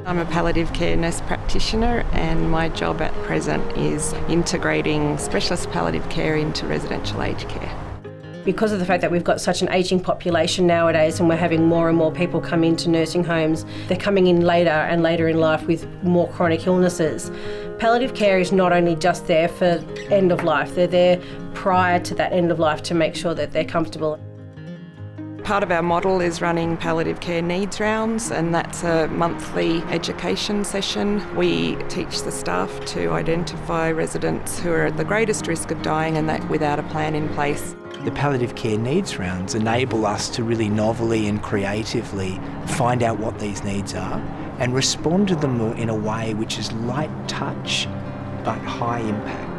I'm a palliative care nurse practitioner, and my job at present is integrating specialist palliative care into residential aged care. Because of the fact that we've got such an ageing population nowadays and we're having more and more people come into nursing homes, they're coming in later and later in life with more chronic illnesses. Palliative care is not only just there for end of life, they're there prior to that end of life to make sure that they're comfortable. Part of our model is running palliative care needs rounds, and that's a monthly education session. We teach the staff to identify residents who are at the greatest risk of dying, and that without a plan in place. The palliative care needs rounds enable us to really novelly and creatively find out what these needs are and respond to them in a way which is light touch but high impact.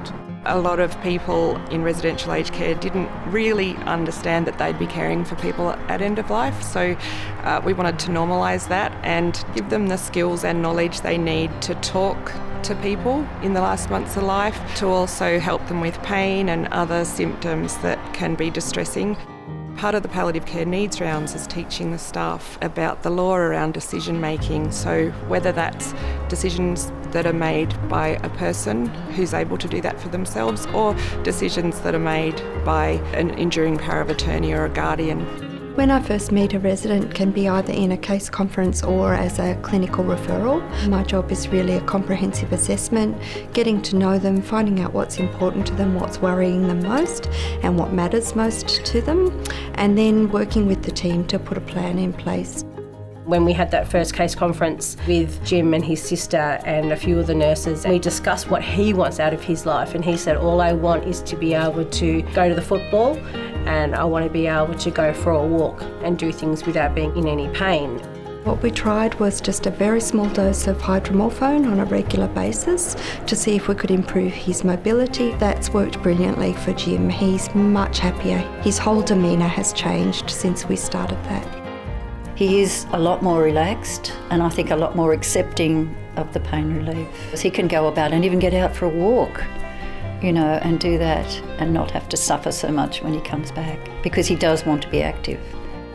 A lot of people in residential aged care didn't really understand that they'd be caring for people at end of life, so we wanted to normalise that and give them the skills and knowledge they need to talk to people in the last months of life, to also help them with pain and other symptoms that can be distressing. Part of the palliative care needs rounds is teaching the staff about the law around decision making, so whether that's decisions that are made by a person who's able to do that for themselves, or decisions that are made by an enduring power of attorney or a guardian. When I first meet a resident, can be either in a case conference or as a clinical referral. My job is really a comprehensive assessment, getting to know them, finding out what's important to them, what's worrying them most and what matters most to them, and then working with the team to put a plan in place. When we had that first case conference with Jim and his sister and a few of the nurses, we discussed what he wants out of his life, and he said, all I want is to be able to go to the football, and I want to be able to go for a walk and do things without being in any pain. What we tried was just a very small dose of hydromorphone on a regular basis to see if we could improve his mobility. That's worked brilliantly for Jim. He's much happier. His whole demeanour has changed since we started that. He is a lot more relaxed, and I think a lot more accepting of the pain relief. He can go about and even get out for a walk, and do that and not have to suffer so much when he comes back, because he does want to be active.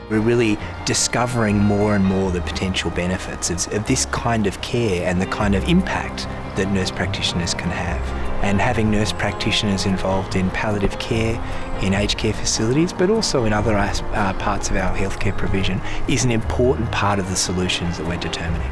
We're really discovering more and more the potential benefits of this kind of care and the kind of impact that nurse practitioners can have. And having nurse practitioners involved in palliative care, in aged care facilities, but also in other parts of our healthcare provision, is an important part of the solutions that we're determining.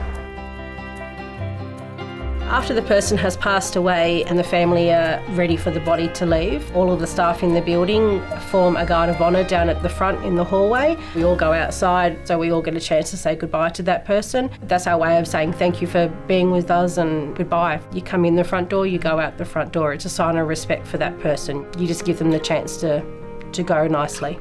After the person has passed away and the family are ready for the body to leave, all of the staff in the building form a guard of honour down at the front in the hallway. We all go outside, so we all get a chance to say goodbye to that person. That's our way of saying thank you for being with us and goodbye. You come in the front door, you go out the front door. It's a sign of respect for that person. You just give them the chance to go nicely.